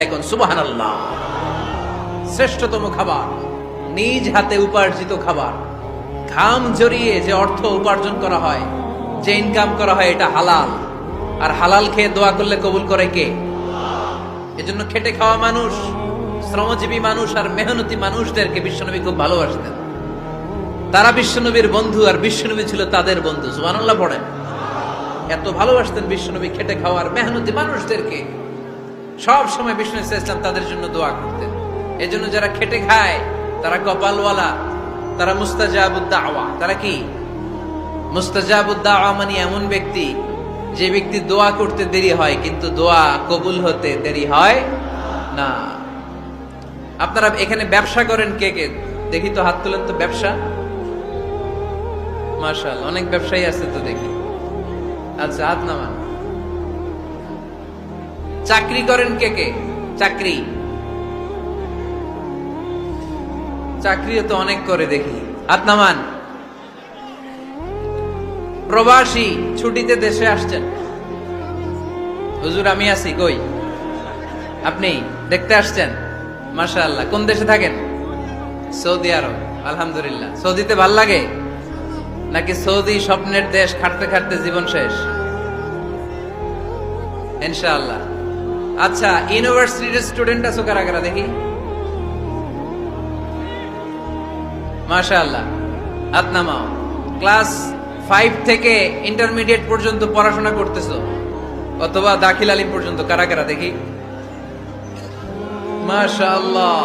এখন সুবহানাল্লাহ, শ্রেষ্ঠতম খাবার, নিজ হাতে উপার্জিত খাবার, ঘাম ঝরিয়ে যে অর্থ উপার্জন করা হয়, যে ইনকাম করা হয়, এটা হালাল। আর হালাল খেয়ে দোয়া করলে কবুল করে কে? এজন্য খেটে খাওয়া মানুষ, শ্রমজীবী মানুষ আর মেহনতি মানুষদেরকে বিশ্বনবী খুব ভালোবাসতেন। তারা বিশ্বনবীর বন্ধু আর বিশ্বনবী ছিল তাদের বন্ধু। সুবহানাল্লাহ পড়েন। এত ভালোবাসতেন বিশ্বনবী খেটে খাওয়ার মেহনতি মানুষদেরকে। সব সময় বিষ্ণু ইসলাম তাদের জন্য দোয়া করতেন। এজন্য যারা খেটে খায় তারা কপালওয়ালা, তারা মুস্তাজাবুদ দাওয়া। তারা কি মুস্তাজাবুদ দাওয়া? মানে এমন ব্যক্তি যে ব্যক্তি দোয়া করতে দেরি হয় কিন্তু দোয়া কবুল হতে দেরি হয় না। আপনারা এখানে ব্যবসা করেন কে কে? দেখি তো, হাত তুলেন তো। ব্যবসা, মাশাআল্লাহ, অনেক ব্যবসায়ী আছে তো দেখি। আচ্ছা, হাত নামান। চাকরি করেন কে কে? চাকরি, চাকরিও তো অনেক করে দেখি, হাত নামান। প্রবাসী, ছুটিতে দেশে আসছেন। হুজুর আমি আছি, কই? আপনি দেখতে আসছেন? মাশাআল্লাহ। কোন দেশে থাকেন? সৌদি আরব। আলহামদুলিল্লাহ। সৌদিতে ভাল লাগে নাকি সৌদি স্বপ্নের দেশ, খাটতে খাটতে জীবন শেষ? ইনশাআল্লাহ। আচ্ছা, ইউনিভার্সিটির স্টুডেন্ট আছো কারা কারা দেখি? মাশাআল্লাহ, হাত নামাও। ক্লাস 5 থেকে ইন্টারমিডিয়েট পর্যন্ত পড়াশোনা করতেছো অথবা দাখিল আলিম পর্যন্ত কারা কারা দেখি? মাশাআল্লাহ।